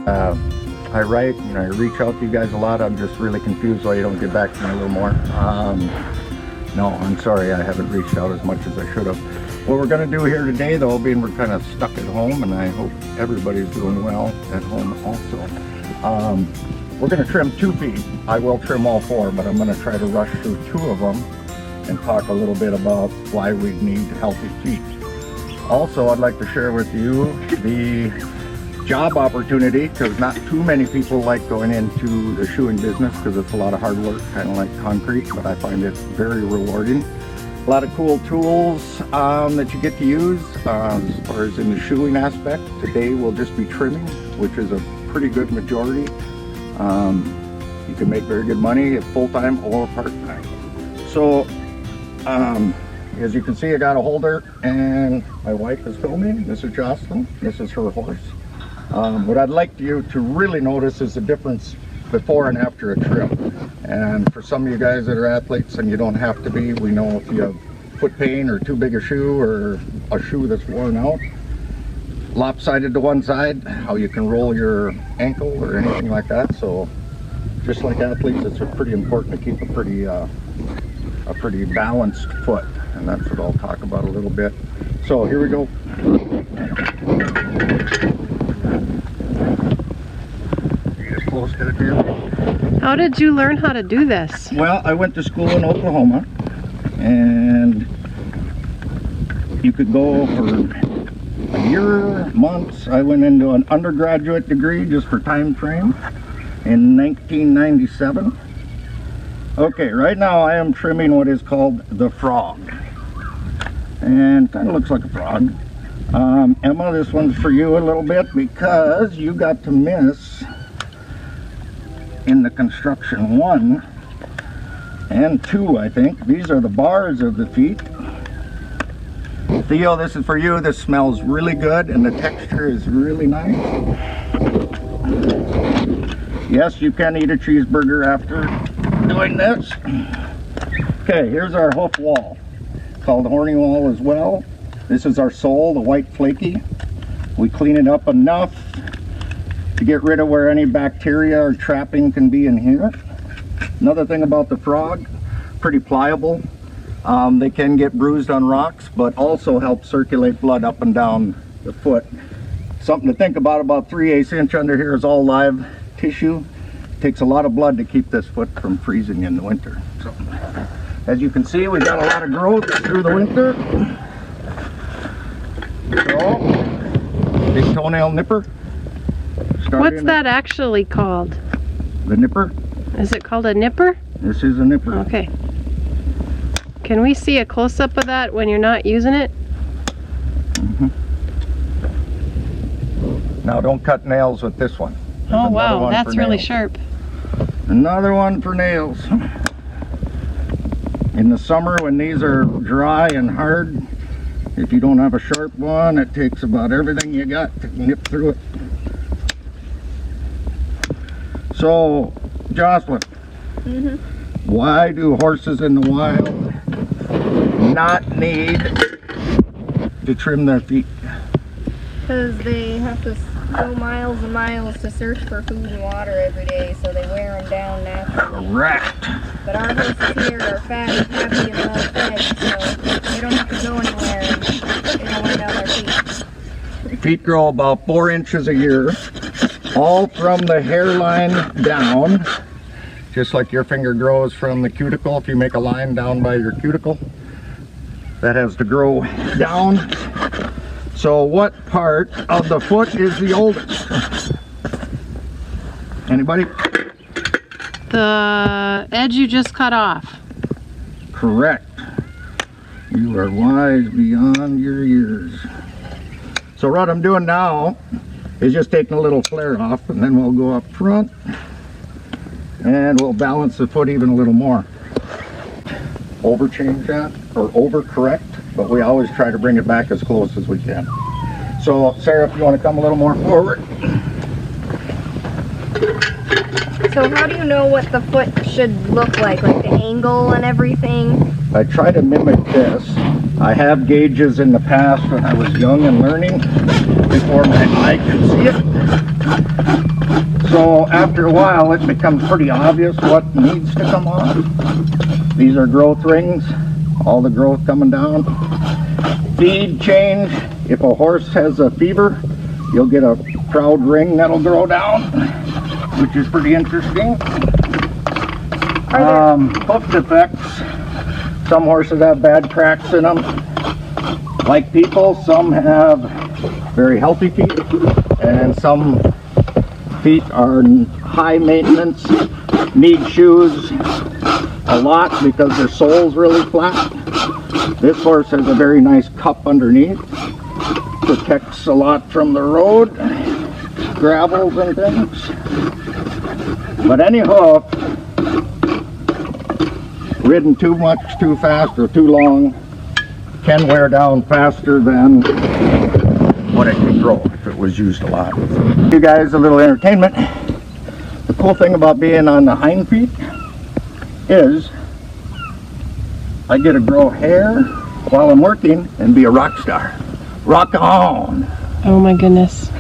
I write and I reach out to you guys a lot. I'm just really confused why you don't get back to me a little more. No, I'm sorry I haven't reached out as much as I should have. What we're going to do here today, though, being we're kind of stuck at home, and I hope everybody's doing well at home also. We're going to trim 2 feet. I will trim all 4, but I'm going to try to rush through 2 of them and talk a little bit about why we need healthy feet. Also, I'd like to share with you the job opportunity, because not too many people like going into the shoeing business because it's a lot of hard work, kind of like concrete, but I find it very rewarding. A lot of cool tools that you get to use as far as in the shoeing aspect. Today we'll just be trimming, which is a pretty good majority. You can make very good money at full-time or part-time. So as you can see, I got a holder and my wife is filming. This is Jocelyn. This is her horse. What I'd like you to really notice is the difference before and after a trim. And for some of you guys that are athletes, and you don't have to be, we know if you have foot pain or too big a shoe or a shoe that's worn out, lopsided to one side, how you can roll your ankle or anything like that. So just like athletes, it's pretty important to keep a pretty balanced foot, and that's what I'll talk about a little bit. So here we go. Close to it here. How did you learn how to do this? Well, I went to school in Oklahoma, and you could go for a year, months. I went into an undergraduate degree just for time frame in 1997. Okay, right now I am trimming what is called the frog, and kind of looks like a frog. Emma, this one's for you a little bit because you got to miss in the construction 1 and 2, I think. These are the bars of the feet. Theo, this is for you. This smells really good and the texture is really nice. Yes, you can eat a cheeseburger after doing this. Okay, here's our hoof wall, called horny wall as well. This is our sole, the white flaky. We clean it up enough to get rid of where any bacteria or trapping can be in here. Another thing about the frog, pretty pliable. They can get bruised on rocks, but also help circulate blood up and down the foot. Something to think about 3/8 inch under here is all live tissue. Takes a lot of blood to keep this foot from freezing in the winter. So, as you can see, we've got a lot of growth through the winter. So, big toenail nipper. What's that actually called? The nipper. Is it called a nipper? This is a nipper. Okay. Can we see a close-up of that when you're not using it? Now don't cut nails with this one. Oh wow, that's really sharp. Another one for nails. In the summer when these are dry and hard, if you don't have a sharp one, it takes about everything you got to nip through it. So, Jocelyn, why do horses in the wild not need to trim their feet? Because they have to go miles and miles to search for food and water every day, so they wear them down naturally. Correct. But our horses here are fat and happy and well fed, so they don't have to go anywhere and they don't wear down their feet. Feet grow about 4 inches a year, all from the hairline down, just like your finger grows from the cuticle. If you make a line down by your cuticle, that has to grow down. So what part of the foot is the oldest? Anybody? The edge you just cut off. Correct. You are wise beyond your years. So what I'm doing now is just taking a little flare off, and then we'll go up front and we'll balance the foot even a little more. Over change that, or over correct, but we always try to bring it back as close as we can. So Sarah, if you want to come a little more forward. So how do you know what the foot should look like the angle and everything? I try to mimic this. I have gauges in the past when I was young and learning, before my eye could see it. So after a while, it becomes pretty obvious what needs to come off. These are growth rings, all the growth coming down. Feed change, if a horse has a fever, you'll get a proud ring that'll grow down, which is pretty interesting. Hoof defects. Some horses have bad cracks in them. Like people, some have very healthy feet, and some feet are high maintenance, need shoes a lot because their sole's really flat. This horse has a very nice cup underneath, protects a lot from the road, gravels and things. But any hoof ridden too much, too fast, or too long can wear down faster than what it can grow if it was used a lot. You guys a little entertainment. The cool thing about being on the hind feet is I get to grow hair while I'm working and be a rock star. Rock on! Oh my goodness.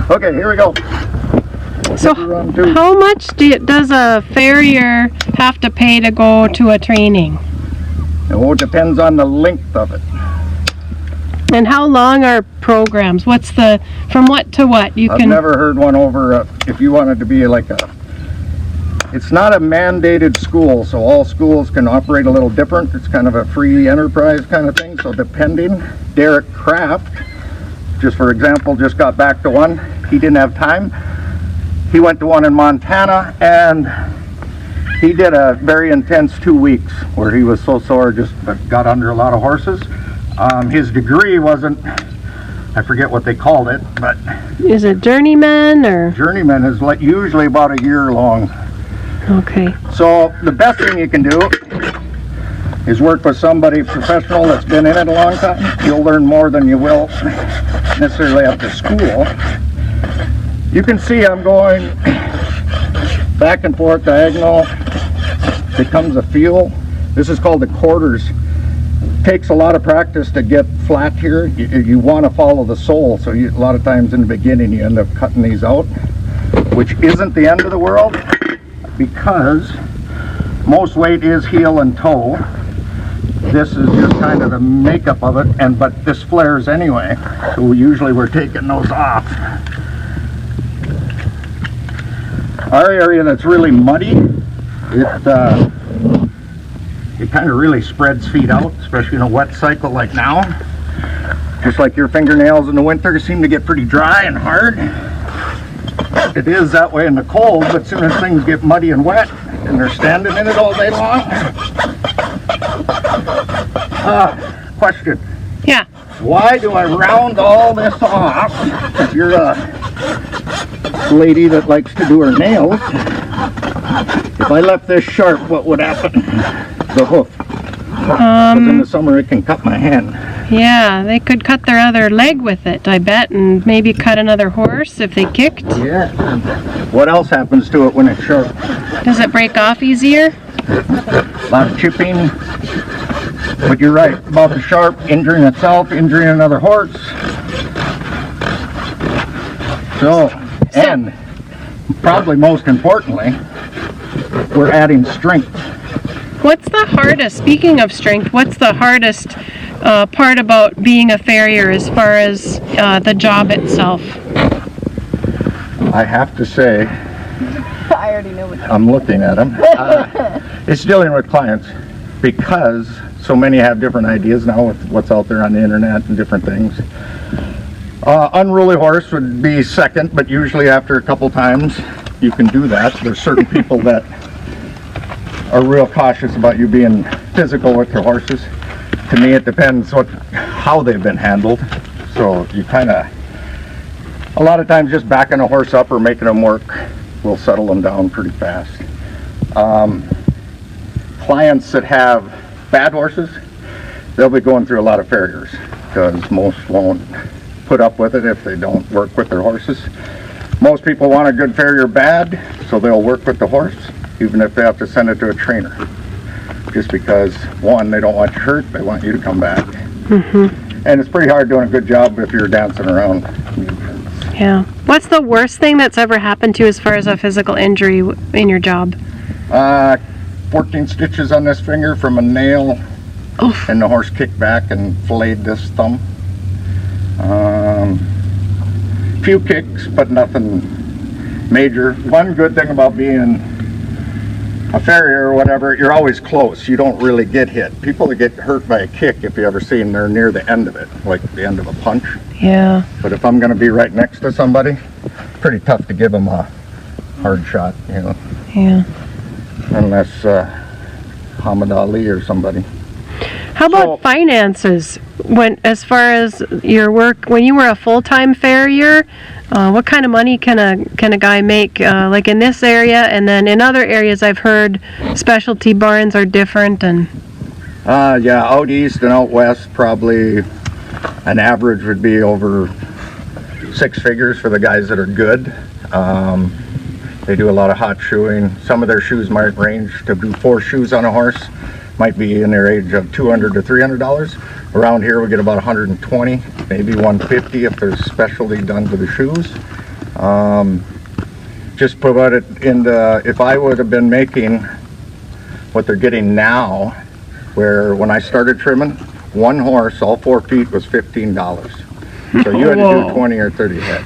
Okay, here we go. So how much does a farrier have to pay to go to a training? It depends on the length of it. And how long are programs? What's the, from what to what? I've never heard one over, if you wanted to be like a, it's not a mandated school, so all schools can operate a little different. It's kind of a free enterprise kind of thing, so depending. Derek Kraft, just for example, just got back to one. He didn't have time. He went to one in Montana, and he did a very intense 2 weeks where he was so sore, just got under a lot of horses. His degree wasn't, I forget what they called it, but... Is it journeyman or? Journeyman is like usually about a year long. Okay. So the best thing you can do is work with somebody professional that's been in it a long time. You'll learn more than you will necessarily after school. You can see I'm going back and forth diagonal. Becomes a feel. This is called the quarters. Takes a lot of practice to get flat here. You want to follow the sole, so a lot of times in the beginning you end up cutting these out, which isn't the end of the world because most weight is heel and toe. This is just kind of the makeup of it, but this flares anyway, so usually we're taking those off. Our area that's really muddy, it kind of really spreads feet out, especially in a wet cycle like now. Just like your fingernails in the winter seem to get pretty dry and hard. It is that way in the cold, but as soon as things get muddy and wet, and they're standing in it all day long. Question. Yeah. Why do I round all this off? If you're a lady that likes to do her nails, if I left this sharp, what would happen? The hoof. Because in the summer it can cut my hand. Yeah, they could cut their other leg with it, I bet, and maybe cut another horse if they kicked. Yeah. What else happens to it when it's sharp? Does it break off easier? A lot of chipping. But you're right about the sharp, injuring itself, injuring another horse. So, and probably most importantly, we're adding strength. What's the hardest, speaking of strength, what's the hardest part about being a farrier as far as the job itself? I have to say, I already know what I'm looking at them. It's dealing with clients because so many have different ideas now with what's out there on the internet and different things. Unruly horse would be second, but usually after a couple times you can do that. There's certain people that are real cautious about you being physical with your horses. To me, it depends how they've been handled. So you kind of, a lot of times just backing a horse up or making them work will settle them down pretty fast. Clients that have bad horses, they'll be going through a lot of farriers because most won't put up with it if they don't work with their horses. Most people want a good farrier bad, so they'll work with the horse even if they have to send it to a trainer. just because, one, they don't want you hurt, they want you to come back. Mm-hmm. And it's pretty hard doing a good job if you're dancing around. Yeah. What's the worst thing that's ever happened to you as far as a physical injury in your job? 14 stitches on this finger from a nail. Oof. And the horse kicked back and filleted this thumb. Few kicks, but nothing major. One good thing about being a farrier or whatever, you're always close. You don't really get hit. People that get hurt by a kick, if you ever see them, they're near the end of it, like the end of a punch. Yeah. But if I'm going to be right next to somebody, pretty tough to give them a hard shot, you know. Yeah. Unless Muhammad Ali or somebody. How about finances? As far as your work, when you were a full-time farrier, what kind of money can a guy make? Like in this area, and then in other areas, I've heard specialty barns are different. And yeah, out east and out west, probably an average would be over 6 figures for the guys that are good. They do a lot of hot shoeing. Some of their shoes might range to do 4 shoes on a horse. Might be in their age of $200 to $300. Around here we get about 120, maybe 150 if there's specialty done to the shoes. Just put it into, if I would have been making what they're getting now, where when I started trimming, one horse, all 4 feet was $15. So you had to do 20 or 30 head.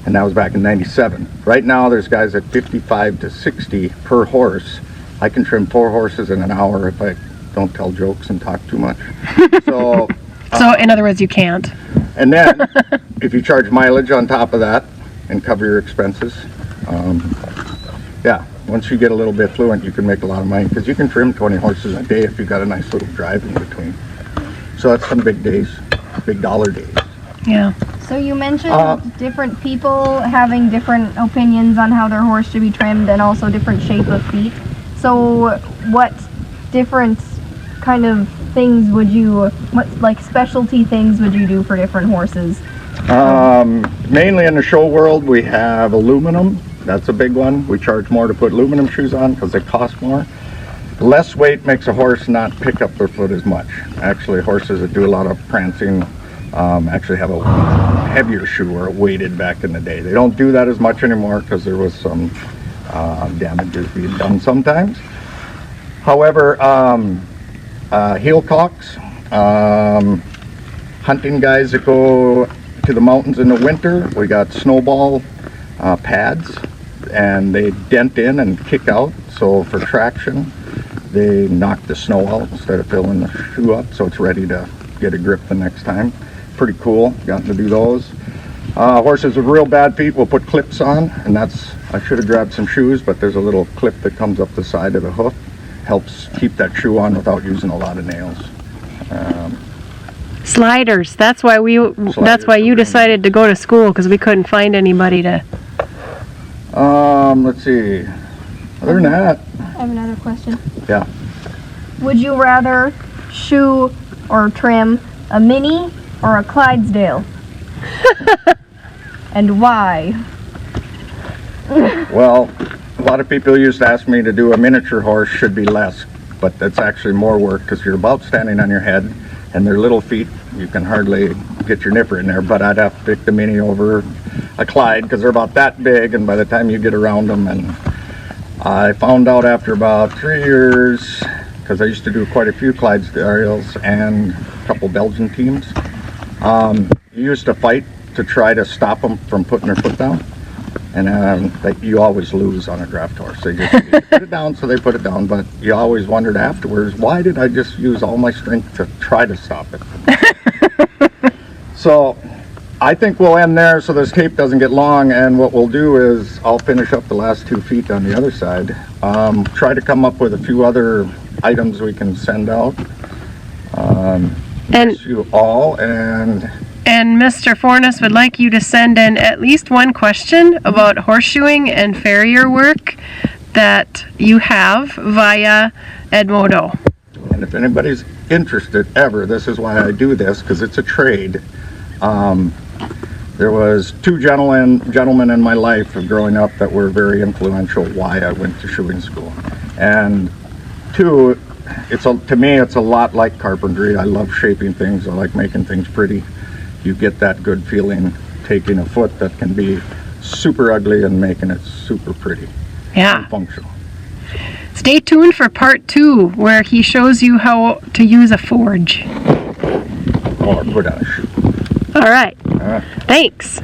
And that was back in '97. Right now there's guys at 55 to 60 per horse. I can trim 4 horses in an hour if I don't tell jokes and talk too much. So in other words, you can't. And then if you charge mileage on top of that and cover your expenses, yeah, once you get a little bit fluent, you can make a lot of money, because you can trim 20 horses a day if you've got a nice little drive in between. So that's some big days, big dollar days. Yeah. So you mentioned different people having different opinions on how their horse should be trimmed, and also different shape of feet. So what different kind of things would you, what like specialty things would you do for different horses? Mainly in the show world we have aluminum. That's a big one. We charge more to put aluminum shoes on because they cost more. Less weight makes a horse not pick up their foot as much. Actually, horses that do a lot of prancing actually have a heavier shoe, or weighted back in the day. They don't do that as much anymore because there was some damages being done sometimes. However, heel cocks, hunting guys that go to the mountains in the winter, we got snowball pads, and they dent in and kick out, so for traction they knock the snow out instead of filling the shoe up so it's ready to get a grip the next time. Pretty cool, gotten to do those. Horses with real bad feet will put clips on, and that's, I should have grabbed some shoes, but there's a little clip that comes up the side of the hoof. Helps keep that shoe on without using a lot of nails. Sliders. That's why you decided to go to school, because we couldn't find anybody to. Let's see. Other than that. I have another question. Yeah. Would you rather shoe or trim a mini or a Clydesdale? And why? Well, a lot of people used to ask me to do a miniature horse should be less, but that's actually more work because you're about standing on your head, and their little feet, you can hardly get your nipper in there. But I'd have to pick the mini over a Clyde because they're about that big, and by the time you get around them, and I found out after about 3 years, because I used to do quite a few Clydesdales and a couple Belgian teams, you used to fight to try to stop them from putting their foot down. And you always lose on a draft horse. They just put it down, so they put it down. But you always wondered afterwards, why did I just use all my strength to try to stop it? So I think we'll end there so this tape doesn't get long. And what we'll do is I'll finish up the last 2 feet on the other side. Try to come up with a few other items we can send out. Miss you all, And Mr. Forness would like you to send in at least one question about horseshoeing and farrier work that you have via Edmodo. And if anybody's interested ever, this is why I do this, because it's a trade. There was 2 gentlemen in my life of growing up that were very influential why I went to shoeing school. And 2, to me, it's a lot like carpentry. I love shaping things. I like making things pretty. You get that good feeling taking a foot that can be super ugly and making it super pretty Yeah. and functional. Stay tuned for part 2, where he shows you how to use a forge. Or goulash. All right. All right. Thanks.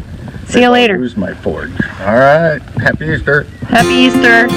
See you I'll later. use my forge. All right. Happy Easter. Happy Easter.